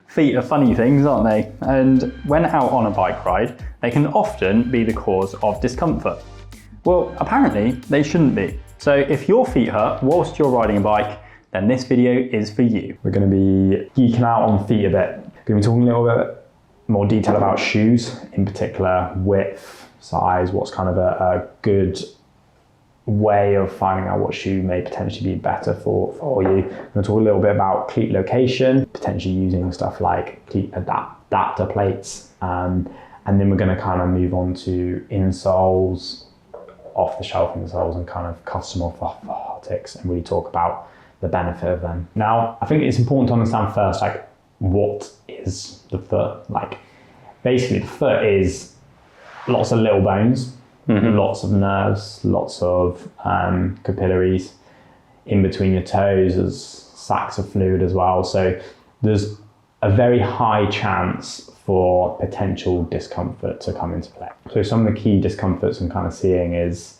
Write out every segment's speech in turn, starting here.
Feet are funny things, aren't they? And when out on a bike ride, they can often be the cause of discomfort. Well, apparently they shouldn't be. So if your feet hurt whilst you're riding a bike, then this video is for you. We're going to be geeking out on feet a bit. We're going to be talking a little bit more detail about shoes, in particular width, size, what's kind of a good way of finding out what shoe may potentially be better for you. We're going to talk a little bit about cleat location, potentially using stuff like cleat adapter plates, and then we're going to kind of move on to insoles, off-the-shelf insoles, and kind of custom orthotics, and really talk about the benefit of them. Now, I think it's important to understand first, like, what is the foot? Like, basically the foot is lots of little bones, lots of nerves, lots of capillaries. In between your toes, there's sacs of fluid as well. So there's a very high chance for potential discomfort to come into play. So some of the key discomforts I'm kind of seeing is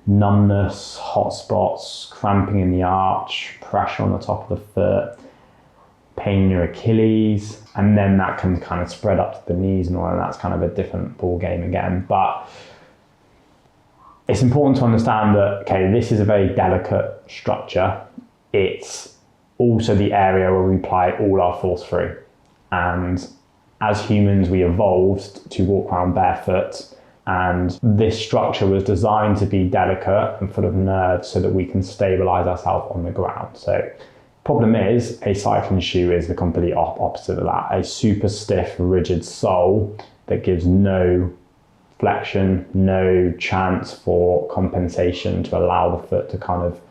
numbness, hot spots, cramping in the arch, pressure on the top of the foot, pain in your Achilles, and then that can kind of spread up to the knees and all, and that's kind of a different ball game again. But it's important to understand that, okay, this is a very delicate structure. It's also the area where we apply all our force through. And as humans, we evolved to walk around barefoot, and this structure was designed to be delicate and full of nerves so that we can stabilize ourselves on the ground. So problem is, a cycling shoe is the complete opposite of that. A super stiff, rigid sole that gives no flexion, no chance for compensation to allow the foot to kind of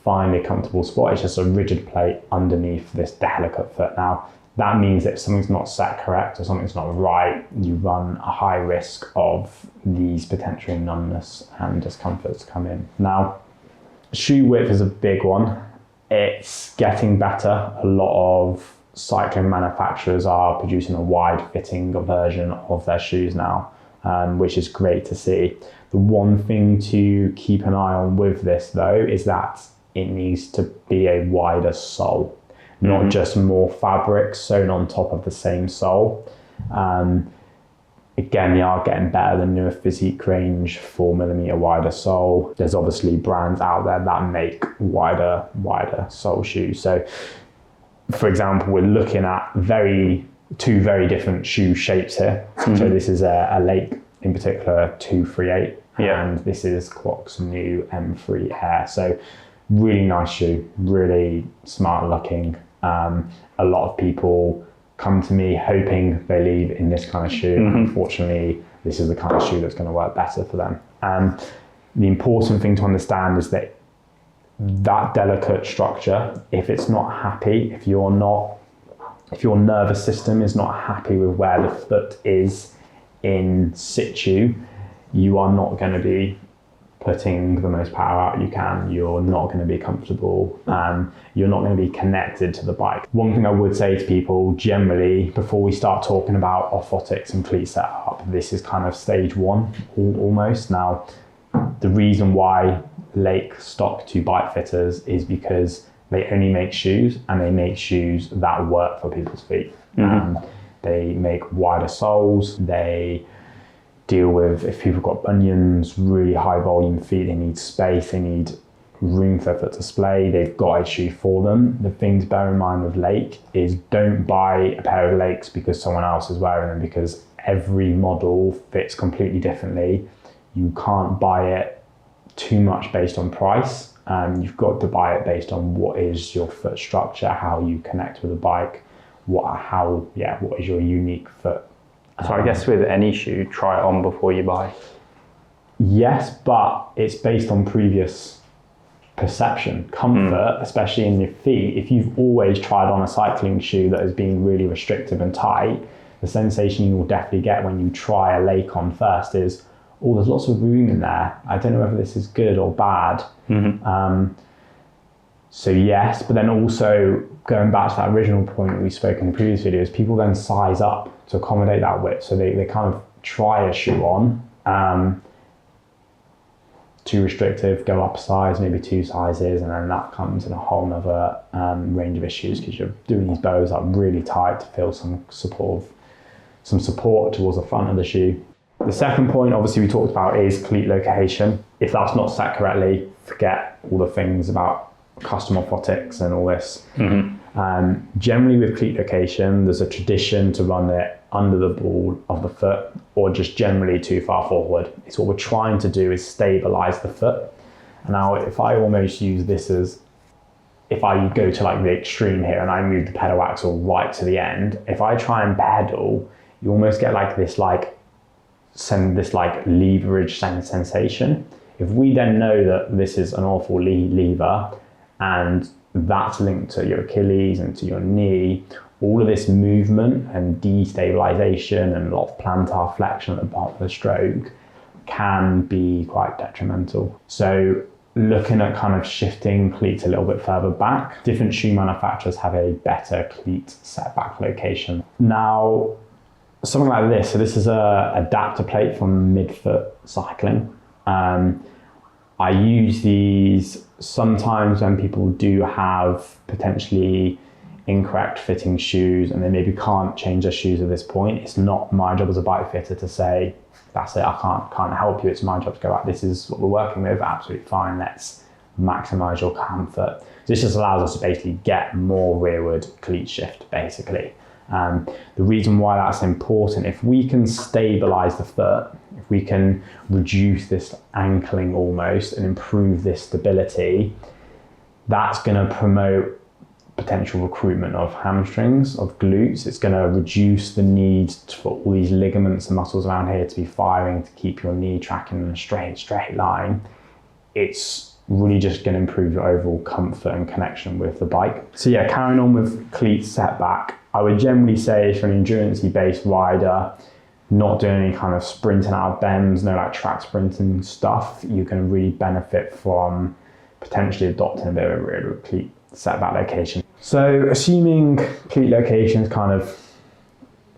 find a comfortable spot. It's just a rigid plate underneath this delicate foot. Now, that means that if something's not set correct or something's not right, you run a high risk of these potential numbness and discomforts to come in. Now, shoe width is a big one. It's getting better. A lot of cycling manufacturers are producing a wide fitting version of their shoes now, which is great to see. The one thing to keep an eye on with this though is that it needs to be a wider sole, not just more fabric sewn on top of the same sole. Again, they are getting better. The newer physique range, 4mm wider sole. There's obviously brands out there that make wider sole shoes. So for example, we're looking at two very different shoe shapes here. So this is a Lake, in particular, 238, and this is Clock's new M3 Air. So really nice shoe, really smart looking. A lot of people come to me hoping they leave in this kind of shoe. Unfortunately, this is the kind of shoe that's going to work better for them. And the important thing to understand is that delicate structure, if it's not happy, if your nervous system is not happy with where the foot is in situ, you are not going to be putting the most power out you can. You're not going to be comfortable. You're not going to be connected to the bike. One thing I would say to people generally, before we start talking about orthotics and cleat setup, this is kind of stage one almost. Now, the reason why Lake stock to bike fitters is because they only make shoes, and they make shoes that work for people's feet. They make wider soles. They deal with, if people have got bunions, really high volume feet, they need space, they need room for their foot to splay, they've got a shoe for them. The thing to bear in mind with Lake is don't buy a pair of Lakes because someone else is wearing them, because every model fits completely differently. You can't buy it too much based on price. You've got to buy it based on what is your foot structure, how you connect with the bike, what is your unique foot. So I guess with any shoe, try it on before you buy. Yes, but it's based on previous perception. Comfort, especially in your feet, if you've always tried on a cycling shoe that has been really restrictive and tight, the sensation you will definitely get when you try a Lake on first is, oh, there's lots of room in there. I don't know whether this is good or bad. So yes, but then also going back to that original point that we spoke in the previous videos, people then size up to accommodate that width. So they kind of try a shoe on too restrictive, go up a size, maybe 2 sizes, and then that comes in a whole nother range of issues because you're doing these bows up really tight to feel some support towards the front of the shoe. The second point, obviously, we talked about is cleat location. If that's not set correctly, forget all the things about custom orthotics and all this. Generally with cleat location, there's a tradition to run it under the ball of the foot or just generally too far forward. It's what we're trying to do is stabilize the foot. Now, if I almost use this as, if I go to like the extreme here and I move the pedal axle right to the end, if I try and pedal, you almost get like this leverage sensation. If we then know that this is an awful lever and that's linked to your Achilles and to your knee, all of this movement and destabilization and a lot of plantar flexion at the bottom of the stroke can be quite detrimental. So looking at kind of shifting cleats a little bit further back, different shoe manufacturers have a better cleat setback location. Now, something like this, so this is a adapter plate from Midfoot Cycling. I use these sometimes when people do have potentially incorrect fitting shoes and they maybe can't change their shoes at this point. It's not my job as a bike fitter to say, that's it, I can't help you. It's my job to go out, this is what we're working with, absolutely fine, let's maximize your comfort. This just allows us to basically get more rearward cleat shift, basically. The reason why that's important, if we can stabilize the foot, if we can reduce this ankling almost and improve this stability, that's going to promote potential recruitment of hamstrings, of glutes. It's going to reduce the need for all these ligaments and muscles around here to be firing to keep your knee tracking in a straight line. It's really just going to improve your overall comfort and connection with the bike. So yeah, carrying on with cleat setback, I would generally say for an endurance-y based rider, not doing any kind of sprinting out of bends, no like track sprinting stuff, you can really benefit from potentially adopting a bit of a rear cleat setback location. So assuming cleat location is kind of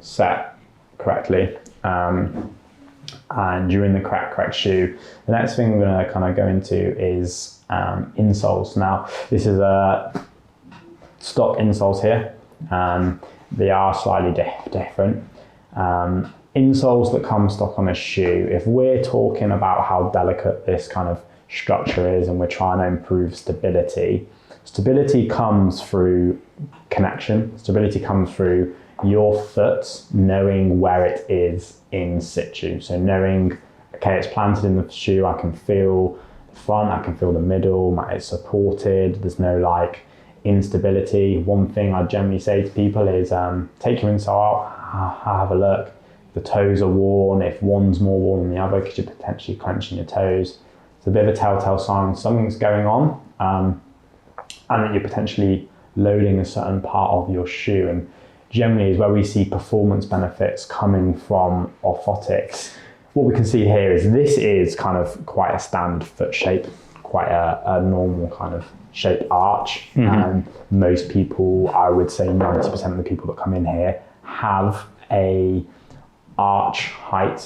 set correctly, and you're in the correct shoe, the next thing we're going to kind of go into is insoles. Now, this is a stock insoles here. They are slightly different. Insoles that come stock on a shoe, if we're talking about how delicate this kind of structure is and we're trying to improve stability, stability comes through connection. Stability comes through your foot knowing where it is in situ. So knowing, okay, it's planted in the shoe, I can feel the front, I can feel the middle, it's supported, there's no like instability. One thing I generally say to people is take your insole out, have a look. The toes are worn, if one's more worn than the other because you're potentially clenching your toes, it's a bit of a telltale sign something's going on, and that you're potentially loading a certain part of your shoe. And generally is where we see performance benefits coming from orthotics. What we can see here is this is kind of quite a standard foot shape, quite a normal kind of shape arch. And most people, I would say 90% of the people that come in here have a arch height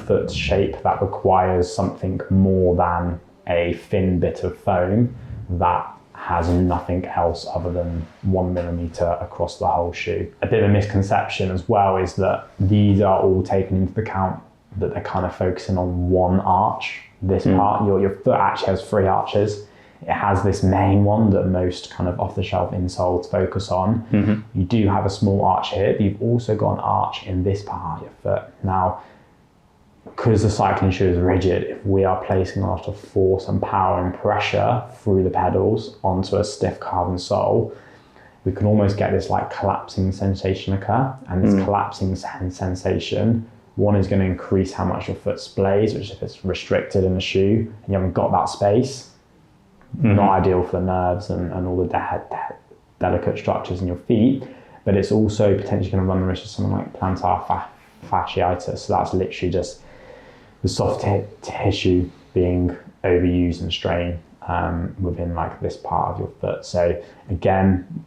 foot shape that requires something more than a thin bit of foam that has nothing else other than 1 millimeter across the whole shoe. A bit of a misconception as well is that these are all taken into account that they're kind of focusing on one arch. This part, your foot actually has 3 arches. It has this main one that most kind of off-the-shelf insoles focus on. You do have a small arch here, but you've also got an arch in this part of your foot. Now, because the cycling shoe is rigid, if we are placing a lot of force and power and pressure through the pedals onto a stiff carbon sole, we can almost get this like collapsing sensation occur. And this collapsing sensation, one is going to increase how much your foot splays, which if it's restricted in the shoe and you haven't got that space, not ideal for the nerves and all the delicate structures in your feet, but it's also potentially going to run the risk of something like plantar fasciitis. So that's literally just the soft tissue being overused and strained within like this part of your foot. So again,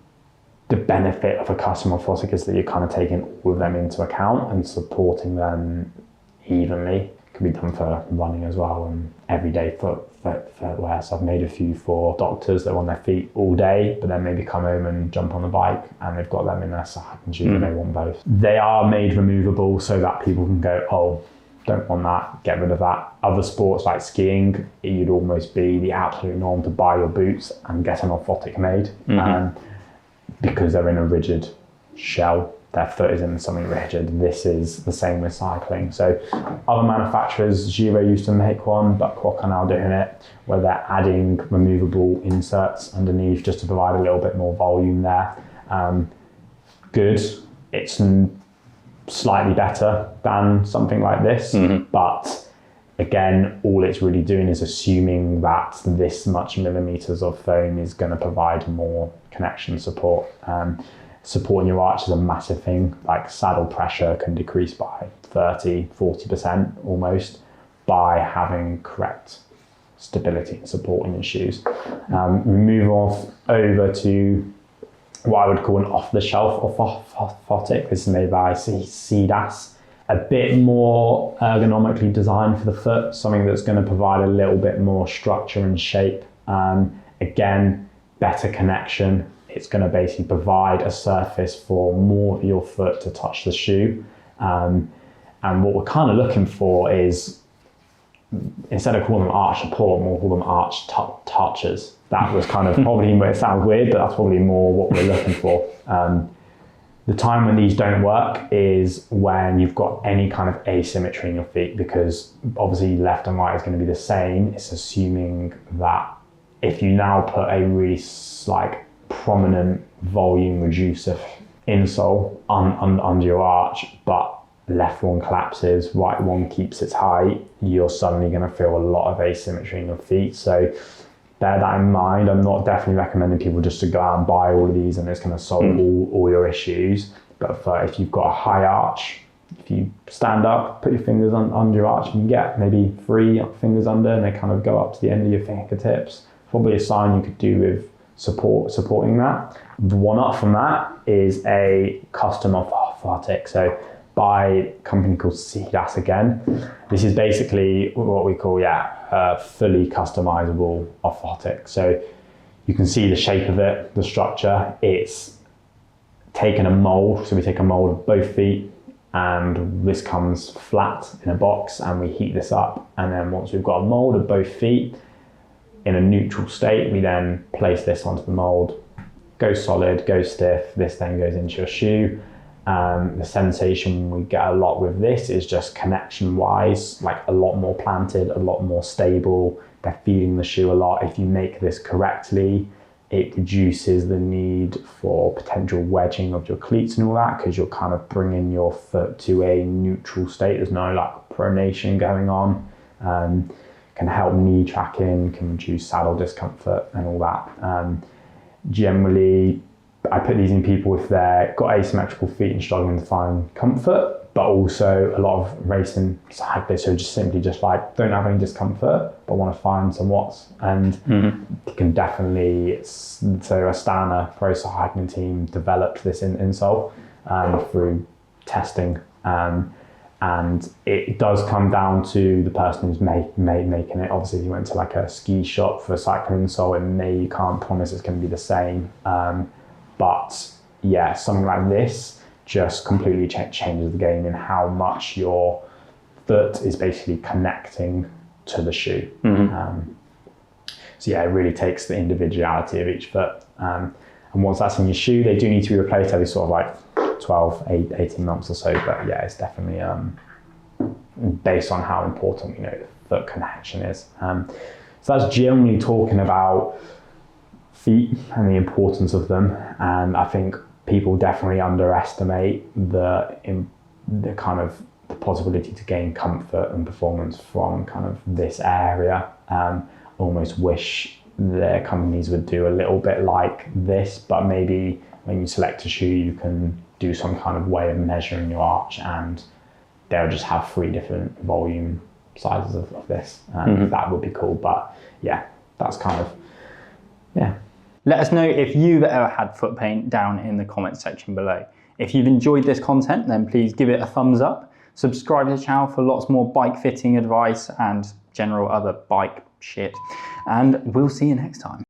the benefit of a custom orthotic is that you're kind of taking all of them into account and supporting them evenly. Could be done for running as well, and everyday footwear. So I've made a few for doctors that are on their feet all day, but then maybe come home and jump on the bike, and they've got them in their cycling shoes and they want both. They are made removable so that people can go, oh, don't want that, get rid of that. Other sports like skiing, you'd almost be the absolute norm to buy your boots and get an orthotic made, because they're in a rigid shell. Their foot is in something rigid. This is the same with cycling. So other manufacturers, Giro used to make one, but Croc are now doing it, where they're adding removable inserts underneath just to provide a little bit more volume there. Good. It's slightly better than something like this, but again, all it's really doing is assuming that this much millimeters of foam is going to provide more connection support. Supporting your arch is a massive thing. Like saddle pressure can decrease by 30-40% almost by having correct stability and support in your shoes. We move off over to what I would call an off-the-shelf orthotic. This is made by CDAS. A bit more ergonomically designed for the foot, something that's going to provide a little bit more structure and shape. Again, better connection. It's going to basically provide a surface for more of your foot to touch the shoe. And what we're kind of looking for is, instead of calling them arch support, we'll call them arch touches. That was kind of probably, it sounds weird, but that's probably more what we're looking for. The time when these don't work is when you've got any kind of asymmetry in your feet, because obviously left and right is going to be the same. It's assuming that if you now put a really prominent volume reducer insole under your arch, but left one collapses, right one keeps its height, you're suddenly going to feel a lot of asymmetry in your feet. So bear that in mind. I'm not definitely recommending people just to go out and buy all of these and it's going to solve all your issues. But if you've got a high arch, if you stand up, put your fingers under your arch, you can get maybe 3 fingers under and they kind of go up to the end of your fingertips. Probably a sign you could do with supporting that. The one up from that is a custom orthotic. So by a company called CDAS again. This is basically what we call a fully customizable orthotic. So you can see the shape of it, the structure. It's taken a mold. So we take a mold of both feet and this comes flat in a box and we heat this up. And then once we've got a mold of both feet, in a neutral state, we then place this onto the mold, goes solid, goes stiff, this then goes into your shoe. The sensation we get a lot with this is just connection wise, like a lot more planted, a lot more stable. They're feeding the shoe a lot. If you make this correctly, it reduces the need for potential wedging of your cleats and all that, because you're kind of bringing your foot to a neutral state. There's no pronation going on. Can help knee tracking, can reduce saddle discomfort and all that. Generally, I put these in people if they've got asymmetrical feet and struggling to find comfort, but also a lot of racing cyclists who just don't have any discomfort, but want to find some watts. And you can definitely, so Astana Pro Cycling Team developed this insole through testing. And it does come down to the person who's making it. Obviously, if you went to a ski shop for a cycling insole, you can't promise it's going to be the same. But yeah, something like this just completely changes the game in how much your foot is basically connecting to the shoe. So yeah, it really takes the individuality of each foot. And once that's in your shoe, they do need to be replaced every 12, 18 months or so, but yeah, it's definitely based on how important the foot connection is. So that's generally talking about feet and the importance of them, and I think people definitely underestimate the kind of the possibility to gain comfort and performance from kind of this area. Almost wish their companies would do a little bit like this, but maybe when you select a shoe, you can do some kind of way of measuring your arch and they'll just have 3 different volume sizes of this. That would be cool. But yeah, that's kind of, yeah. Let us know if you've ever had foot pain down in the comments section below. If you've enjoyed this content, then please give it a thumbs up. Subscribe to the channel for lots more bike fitting advice and general other bike shit. And we'll see you next time.